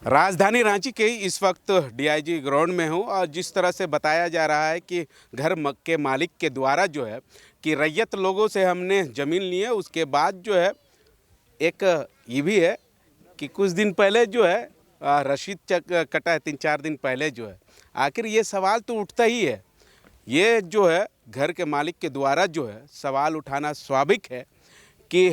राजधानी रांची के इस वक्त डीआईजी ग्राउंड में हूँ और जिस तरह से बताया जा रहा है कि घर के मालिक के द्वारा जो है कि रैयत लोगों से हमने ज़मीन ली है, उसके बाद जो है एक ये भी है कि कुछ दिन पहले जो है रसीद कटा है, 3-4 दिन पहले जो है। आखिर ये सवाल तो उठता ही है, ये जो है घर के मालिक के द्वारा जो है सवाल उठाना स्वाभाविक है कि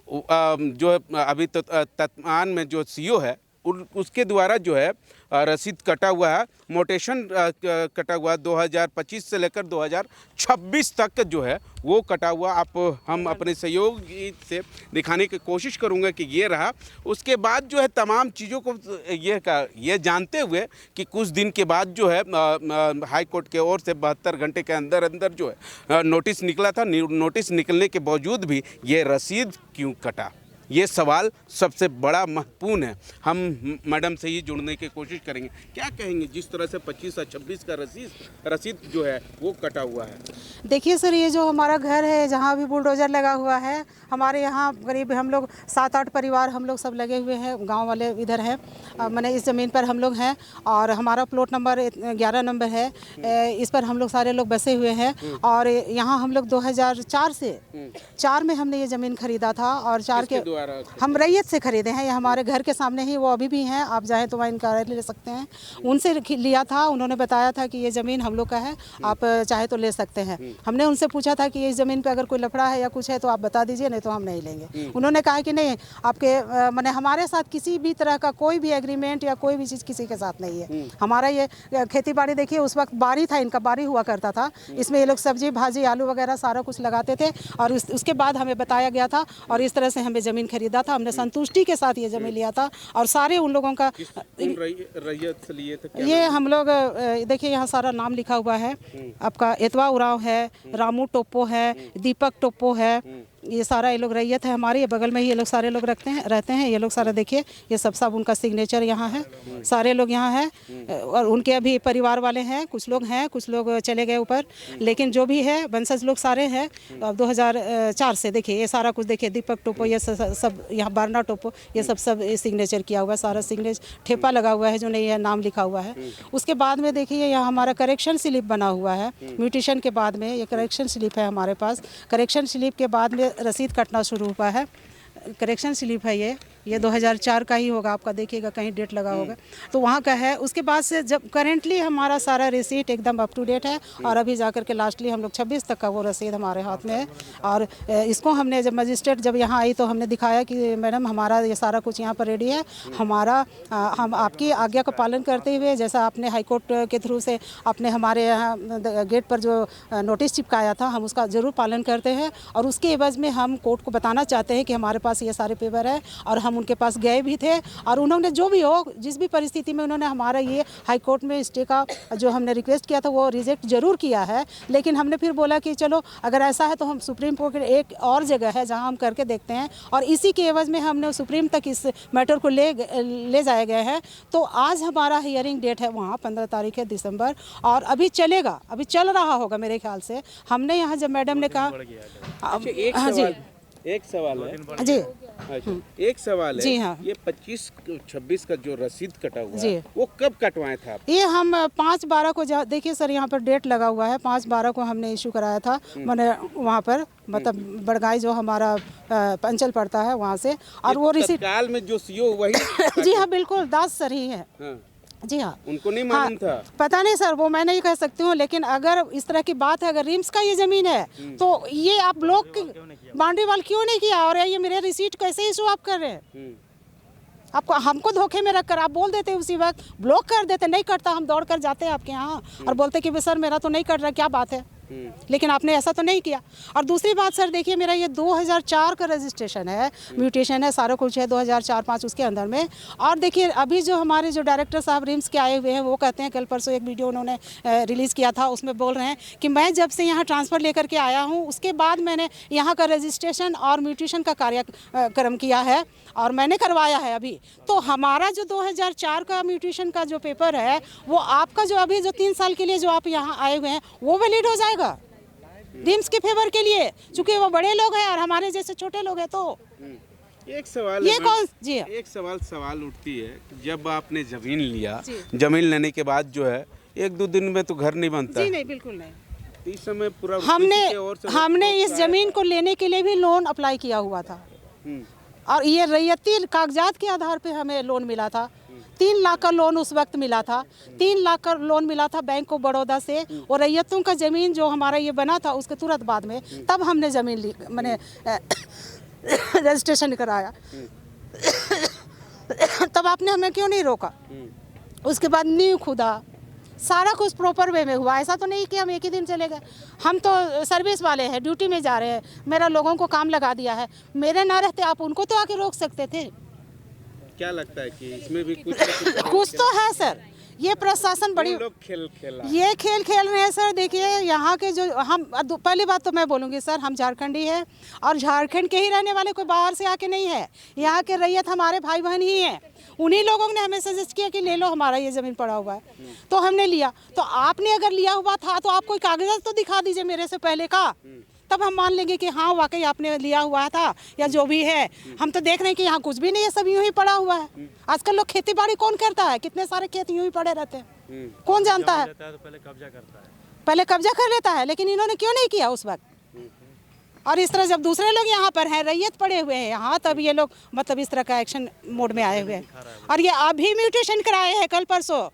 जो अभी तो तत्मान में जो सीईओ है उसके द्वारा जो है रसीद कटा हुआ है, मोटेशन कटा हुआ है 2025 से लेकर 2026 तक जो है वो कटा हुआ। हम अपने सहयोगी से दिखाने की कोशिश करूंगा कि ये रहा। उसके बाद जो है तमाम चीज़ों को ये जानते हुए कि कुछ दिन के बाद जो है हाई कोर्ट के ओर से 72 घंटे के अंदर अंदर जो है नोटिस निकला था। नोटिस निकलने के बावजूद भी ये रसीद क्यों कटा, ये सवाल सबसे बड़ा महत्वपूर्ण है। हम मैडम से ही जुड़ने की कोशिश करेंगे। क्या कहेंगे जिस तरह से 25 और 26 का रसीद जो है वो कटा हुआ है? देखिए सर, ये जो हमारा घर है जहाँ भी बुलडोज़र लगा हुआ है, हमारे यहाँ करीब हम लोग 7-8 परिवार हम लोग सब लगे हुए हैं, गांव वाले इधर हैं। मैंने इस ज़मीन पर हम लोग हैं और हमारा प्लॉट नंबर 11 नंबर है। इस पर हम लोग सारे लोग बसे हुए हैं और यहाँ हम लोग 2004 से 4 में हमने ये ज़मीन खरीदा था और 4 के हम रैयत से खरीदे हैं। ये हमारे घर के सामने ही वो अभी भी हैं, आप चाहें तो वहाँ इनका ले सकते हैं। उनसे लिया था, उन्होंने बताया था कि ये ज़मीन हम लोग का है, आप चाहे तो ले सकते हैं। हमने उनसे पूछा था कि इस ज़मीन पे अगर कोई लफड़ा है या कुछ है तो आप बता दीजिए, नहीं तो हम नहीं लेंगे। उन्होंने कहा कि नहीं, आपके मैंने हमारे साथ किसी भी तरह का कोई भी एग्रीमेंट या कोई भी चीज़ किसी के साथ नहीं है। हमारा ये खेती बाड़ी, देखिए उस वक्त बारी था, इनका बारी हुआ करता था, इसमें ये लोग सब्जी भाजी आलू वगैरह सारा कुछ लगाते थे और उसके बाद हमें बताया गया था और इस तरह से हमें ज़मीन खरीदा था। हमने संतुष्टि के साथ ये ज़मीन लिया था और सारे उन लोगों का रैयत से लिए थे। ये हम लोग देखिए यहाँ सारा नाम लिखा हुआ है, आपका एतवा उराव है, रामू टोप्पो है, दीपक टोप्पो है, ये सारा ये लोग रैयत है हमारी। ये बगल में ही ये लोग सारे लोग रहते हैं। ये लोग सारा देखिए, ये सब उनका सिग्नेचर यहाँ है, सारे लोग यहाँ हैं और उनके अभी परिवार वाले हैं, कुछ लोग चले गए ऊपर, लेकिन जो भी है वंशज लोग सारे हैं। 2004 से देखिए ये सारा कुछ, देखिए दीपक टोप्पो, ये सब यहाँ बारना टोप्पो, ये सब सिग्नेचर किया हुआ है, सारा सिग्नेचर ठेपा लगा हुआ है, जो नहीं है नाम लिखा हुआ है। उसके बाद में देखिए यहाँ हमारा करेक्शन स्लिप बना हुआ है, म्यूटेशन के बाद में ये करेक्शन स्लिप है हमारे पास। करेक्शन स्लिप के बाद में रसीद कटना शुरू हुआ है। करेक्शन स्लिप है ये 2004 का ही होगा, आपका देखिएगा कहीं डेट लगा होगा तो वहाँ का है। उसके बाद से जब करेंटली हमारा सारा रिसीट एकदम अप टू डेट है और अभी जाकर के लास्टली हम लोग 26 तक का वो रसीद हमारे हाथ में है। और इसको हमने जब मजिस्ट्रेट जब यहाँ आई तो हमने दिखाया कि मैडम हमारा ये सारा कुछ यहाँ पर रेडी है, हम आपकी आज्ञा का पालन करते हुए, जैसा आपने हाईकोर्ट के थ्रू से आपने हमारे यहाँ गेट पर जो नोटिस चिपकाया था, हम उसका ज़रूर पालन करते हैं और उसके एवज में हम कोर्ट को बताना चाहते हैं कि हमारे पास ये सारे पेपर है और हम उनके पास गए भी थे और उन्होंने जो भी हो, जिस भी परिस्थिति में उन्होंने हमारा ये हाई कोर्ट में स्टे का जो हमने रिक्वेस्ट किया था वो रिजेक्ट जरूर किया है। लेकिन हमने फिर बोला कि चलो अगर ऐसा है तो हम सुप्रीम कोर्ट के एक और जगह है जहां हम करके देखते हैं और इसी के एवज में हमने सुप्रीम तक इस मैटर को ले जाया गया है। तो आज हमारा हियरिंग डेट है वहाँ 15 तारीख है दिसंबर और अभी चलेगा, अभी चल रहा होगा मेरे ख्याल से। हमने यहाँ जब मैडम ने कहा, हाँ जी एक सवाल है जी, एक सवाल है जी हाँ, ये 25-26 का जो रसीद कटा हुआ है वो कब कटवाए थे आप? ये हम 5/12 को, देखिए सर यहाँ पर डेट लगा हुआ है, 5/12 को हमने इशू कराया था। मैंने वहाँ पर मतलब बड़गाई जो हमारा अंचल पड़ता है वहाँ से, और वो रिसीट काल में जो सीईओ वही जी हाँ बिल्कुल दास सर ही है। जी हाँ, उनको नहीं मालूम था? पता नहीं सर, वो मैं नहीं कह सकती हूँ, लेकिन अगर इस तरह की बात है, अगर रिम्स का ये ज़मीन है तो ये आप ब्लॉक बाउंड्री वाल क्यों नहीं किया और ये मेरे रिसीट कैसे इशू आप कर रहे हैं? आपको हमको धोखे में रखकर आप बोल देते उसी वक्त, ब्लॉक कर देते, नहीं करता हम दौड़ कर जाते आपके यहाँ और बोलते कि सर मेरा तो नहीं कर रहा, क्या बात है, लेकिन आपने ऐसा तो नहीं किया। और दूसरी बात सर देखिए, मेरा ये 2004 का रजिस्ट्रेशन है, म्यूटेशन है, सारा कुछ है 2004-5 उसके अंदर में। और देखिए अभी जो हमारे जो डायरेक्टर साहब रिम्स के आए हुए हैं वो कहते हैं, कल परसों एक वीडियो उन्होंने रिलीज़ किया था, उसमें बोल रहे हैं कि मैं जब से यहाँ ट्रांसफ़र लेकर के आया हूँ उसके बाद मैंने यहाँ का रजिस्ट्रेशन और म्यूटेशन का कार्यक्रम किया है और मैंने करवाया है अभी। तो हमारा जो 2004 का म्यूटेशन का जो पेपर है वो आपका जो अभी जो 3 साल के लिए जो आप यहाँ आए हुए हैं वो वैलिड हो जाएगा। रिम्स के फेवर के लिए, चूंकि वो बड़े लोग हैं और हमारे जैसे छोटे लोग हैं। तो एक सवाल ये है कौन जी एक सवाल उठती है कि जब आपने जमीन लिया, जी। जमीन लेने के बाद जो है 1-2 दिन में तो घर नहीं बनता जी है। नहीं, बिल्कुल नहीं। तो इस समय पूरा हमने किसी के और से हमने रोक इस टोक जमीन को लेने के लिए भी लोन अप्लाई किया हुआ था, हम्म, और ये रैयती कागजात के आधार पे हमें लोन मिला था। 3 लाख का लोन उस वक्त मिला था। 3 लाख का लोन मिला था बैंक ऑफ बड़ौदा से, और रैयतों का ज़मीन जो हमारा ये बना था उसके तुरंत बाद में तब हमने ज़मीन ली, मैंने रजिस्ट्रेशन कराया। तब आपने हमें क्यों नहीं रोका? उसके बाद नींव खुदा, सारा कुछ प्रॉपर वे में हुआ। ऐसा तो नहीं कि हम एक ही दिन चले गए। हम तो सर्विस वाले हैं, ड्यूटी में जा रहे हैं, मेरा लोगों को काम लगा दिया है। मेरे ना रहते आप उनको तो आके रोक सकते थे। क्या लगता है कि इसमें भी कुछ न कुछ कुछ तो है सर, ये प्रशासन बड़ी लोग खेला ये खेल खेल रहे हैं सर। देखिए यहाँ के जो हम, पहली बात तो मैं बोलूँगी सर, हम झारखंडी हैं और झारखंड के ही रहने वाले, कोई बाहर से आके नहीं है। यहाँ के रैयत हमारे भाई बहन ही हैं। उन्हीं लोगों ने हमें सजेस्ट किया कि ले लो, हमारा ये ज़मीन पड़ा हुआ है, तो हमने लिया। तो आपने अगर लिया हुआ था तो आप कोई कागजात तो दिखा दीजिए मेरे से पहले का, तब हम मान लेंगे कि हाँ वाकई आपने लिया हुआ था या जो भी है। हम तो देख रहे हैं कि यहाँ कुछ भी नहीं है, सब यूं ही पड़ा हुआ है। आजकल लोग खेती बाड़ी कौन करता है? कितने सारे खेत यूं ही पड़े रहते हैं, कौन जानता है? तो पहले कब्जा करता है, पहले कब्जा कर लेता है, लेकिन इन्होंने क्यों नहीं किया उस वक्त? और इस तरह जब दूसरे लोग यहाँ पर हैं, रैयत पड़े हुए हैं यहाँ, तब ये लोग मतलब इस तरह का एक्शन मोड में आए हुए हैं। और ये अभी म्यूटेशन कराए हैं कल परसों,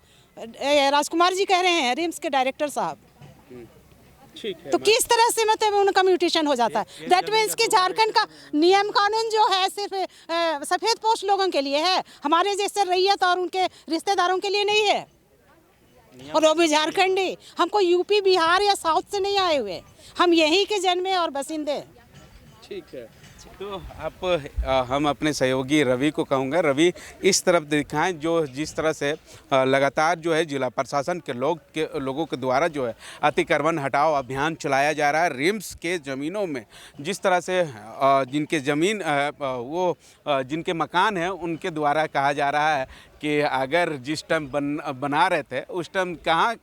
राजकुमार जी कह रहे हैं, रिम्स के डायरेक्टर साहब। ठीक है। तो किस तरह से मतलब उनका म्यूटेशन हो जाता है? दैट मीन्स कि झारखंड का नियम कानून जो है सिर्फ सफ़ेद पोस्ट लोगों के लिए है, हमारे जैसे रैयत और उनके रिश्तेदारों के लिए नहीं है। और वो भी झारखंडी, हमको यूपी बिहार या साउथ से नहीं आए हुए, हम यहीं के जन्मे और बसिंदे। ठीक है, तो आप हम अपने सहयोगी रवि को कहूँगा, रवि इस तरफ दिखाएं जो जिस तरह से लगातार जो है जिला प्रशासन के लोगों के द्वारा जो है अतिक्रमण हटाओ अभियान चलाया जा रहा है। रिम्स के ज़मीनों में जिस तरह से जिनके ज़मीन जिनके मकान हैं उनके द्वारा कहा जा रहा है कि अगर जिस टाइम बना रहे थे उस टाइम कहाँ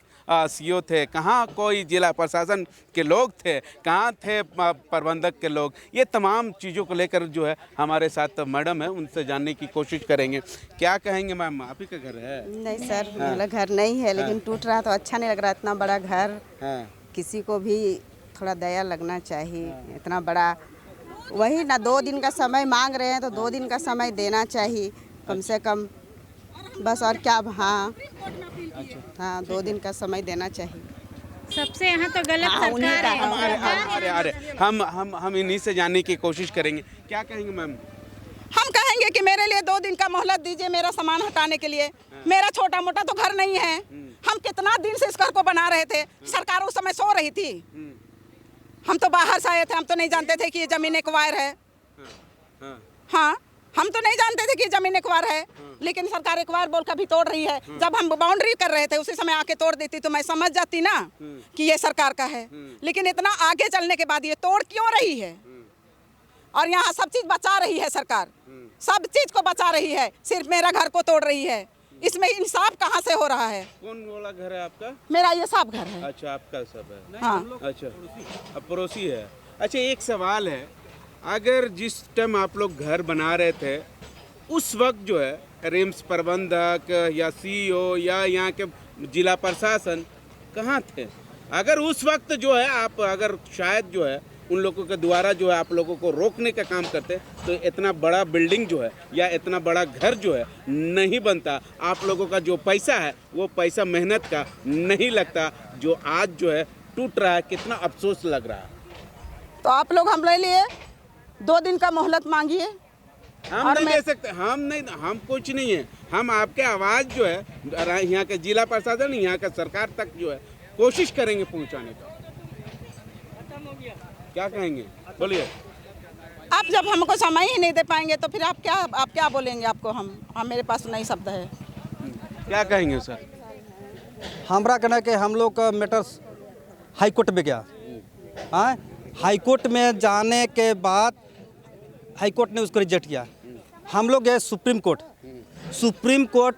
सीओ थे, कहाँ कोई जिला प्रशासन के लोग थे, कहाँ थे प्रबंधक के लोग। ये तमाम चीज़ों को लेकर जो है हमारे साथ मैडम है, उनसे जानने की कोशिश करेंगे। क्या कहेंगे मैम, आप ही का घर है? नहीं सर, मेरा घर नहीं है, लेकिन टूट रहा तो अच्छा नहीं लग रहा। इतना बड़ा घर, किसी को भी थोड़ा दया लगना चाहिए। इतना बड़ा, वही ना 2 दिन का समय मांग रहे हैं तो 2 दिन का समय देना चाहिए कम से कम, बस। और क्या? हाँ 2 दिन का समय देना चाहिए। सबसे यहाँ तो गलत सरकार है। अरे हम इन्हीं से जानने की कोशिश करेंगे। क्या कहेंगे मैम? हम कहेंगे कि मेरे लिए 2 दिन का मोहलत दीजिए, मेरा सामान हटाने के लिए। मेरा छोटा मोटा तो घर नहीं है। हम कितना दिन से इस घर को बना रहे थे, सरकार उस समय सो रही थी। हम तो बाहर से आए थे, हम तो नहीं जानते थे कि ये जमीन एक्वायर है। हाँ, हम तो नहीं जानते थे कि जमीन एक्वायर है, लेकिन सरकार एक्वायर बोल कर भी तोड़ रही है। जब हम बाउंड्री कर रहे थे उसी समय आके तोड़ देती तो मैं समझ जाती ना कि ये सरकार का है। लेकिन इतना आगे चलने के बाद ये तोड़ क्यों रही है? और यहाँ सब चीज बचा रही है सरकार, सब चीज को बचा रही है, सिर्फ मेरा घर को तोड़ रही है। इसमें इंसाफ कहाँ से हो रहा है? कौन वाला घर है आपका? मेरा ये सब घर है। अच्छा, आपका सब है? हाँ। अच्छा, अब पड़ोसी है। अच्छा, एक सवाल है, अगर जिस टाइम आप लोग घर बना रहे थे उस वक्त जो है रिम्स प्रबंधक या सीईओ या यहाँ के जिला प्रशासन कहाँ थे? अगर उस वक्त जो है आप अगर शायद जो है उन लोगों के द्वारा जो है आप लोगों को रोकने का काम करते तो इतना बड़ा बिल्डिंग जो है या इतना बड़ा घर जो है नहीं बनता। आप लोगों का जो पैसा है वो पैसा मेहनत का नहीं लगता, जो आज जो है टूट रहा है। कितना अफसोस लग रहा है। तो आप लोग हम ले लिए 2 दिन का मोहलत मांगिए। हम नहीं दे सकते, हम कुछ नहीं है। हम आपके आवाज़ जो है यहाँ के जिला प्रशासन, यहाँ का सरकार तक जो है कोशिश करेंगे पहुँचाने का। क्या कहेंगे, बोलिए। आप जब हमको समय ही नहीं दे पाएंगे तो फिर आप क्या बोलेंगे? आपको हम मेरे पास नहीं शब्द है। क्या कहेंगे सर? हमारा कहना है कि हम लोग का मैटर हाई कोर्ट में गया। हाँ, हाई कोर्ट में जाने के बाद हाई कोर्ट ने उसको रिजेक्ट किया। हम लोग गए supreme court. Supreme court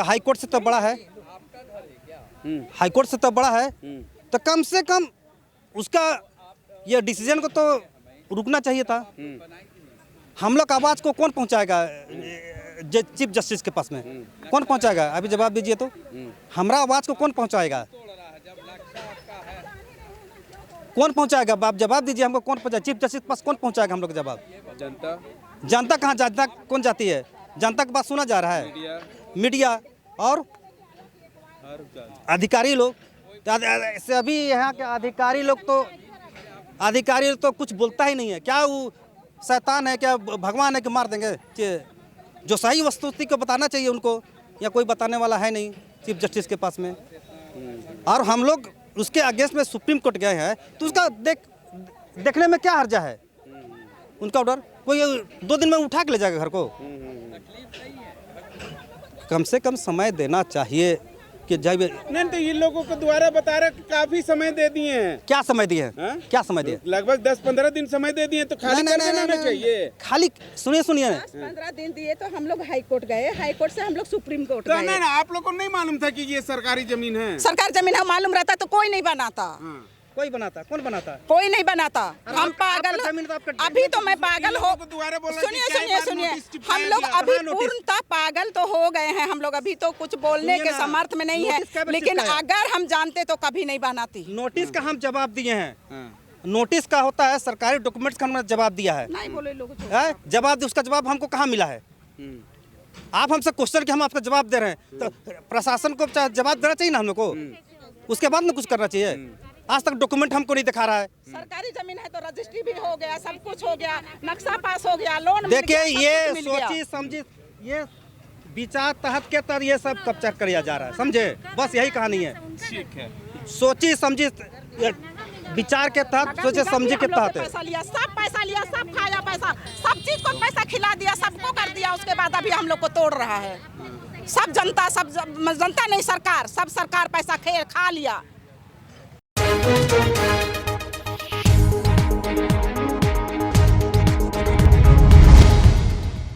high court से तो बड़ा है, हाई कोर्ट से तो बड़ा है, तो कम से कम उसका ये डिसीजन को तो रुकना चाहिए था। हम लोग आवाज़ को कौन पहुंचाएगा चीफ जस्टिस के पास में? कौन पहुंचाएगा? अभी जवाब दीजिए तो। हमारा आवाज़ को कौन पहुंचाएगा? कौन पहुंचाएगा? आप जवाब दीजिए हमको, कौन पहुंचाएगा? चीफ जस्टिस के पास कौन पहुंचाएगा हम लोग जवाब? जनता जनता कहाँ? जनता कौन जाती है? जनता के पास सुना जा रहा है मीडिया और अधिकारी लोग। तो अभी यहाँ के अधिकारी लोग तो कुछ बोलता ही नहीं है। क्या वो शैतान है, क्या भगवान है कि मार देंगे? जो सही वस्तुस्थिति को बताना चाहिए उनको, या कोई बताने वाला है नहीं चीफ जस्टिस के पास में। और हम लोग उसके अगेंस्ट में सुप्रीम कोर्ट गए हैं, तो उसका देखने में क्या हर्जा है? उनका ऑर्डर कोई 2 दिन में उठा के ले जाएगा घर को? कम से कम समय देना चाहिए कि जब नहीं तो ये लोगों को द्वारा बता रहे काफी समय दे दिए हैं। क्या समय दिए हैं? क्या समय दिए? लगभग 10-15 दिन समय दे दिए, तो खाली कर देना चाहिए। खाली सुनिए 10-15 दिन दिए तो हम लोग हाई कोर्ट गए, हाई कोर्ट से हम लोग सुप्रीम कोर्ट तो गए। नहीं ना, आप लोग को नहीं मालूम था कि ये सरकारी जमीन है? सरकार जमीन है, मालूम रहता तो कोई नहीं बनाता। कोई बनाता? कौन बनाता? कोई नहीं बनाता। हम पागल, आपका जमीन तो आपका- अभी तो मैं पागल हो। दोबारा बोला कि सुनिए कई सुनिए बार सुनिए, नोटिस चिपकाया हम लोग गया। अभी कहाँ नोटिस? पूर्णतः पागल तो हो गए हैं हम लोग, अभी तो कुछ बोलने सुनिए के ना, समर्थ में नहीं है, नोटिस कब लेकिन चिपकाया? अगर हम जानते तो कभी नहीं बनाती। नोटिस का हम जवाब दिए हैं। नोटिस का होता है सरकारी डॉक्यूमेंट्स का हमने जवाब दिया है। नहीं बोले लोग तो। है? जवाब उसका जवाब हमको कहाँ मिला है? आप हमसे क्वेश्चन कि हम आपका जवाब दे रहे हैं, तो प्रशासन को जवाब देना चाहिए ना हम लोग को, उसके बाद में कुछ करना चाहिए। आज तक डॉक्यूमेंट हमको नहीं दिखा रहा है। सरकारी जमीन है तो रजिस्ट्री भी हो गया, सब कुछ हो गया, नक्शा पास हो गया, लोन मिल देखिए गया, सब ये कुछ मिल गया। सोची समझी, ये विचार तहत के तहत ये सब कब्जा किया जा रहा है, समझे? बस यही कहानी है। ठीक है। सोची समझी विचार के तहत, सोचे समझे के तहत है। पैसा लिया, सब खाया पैसा, सब चीज को पैसा खिला दिया, सबको कर दिया, उसके बाद अभी हम लोग को तोड़ रहा है। सब जनता नहीं सरकार, सब सरकार पैसा खा लिया।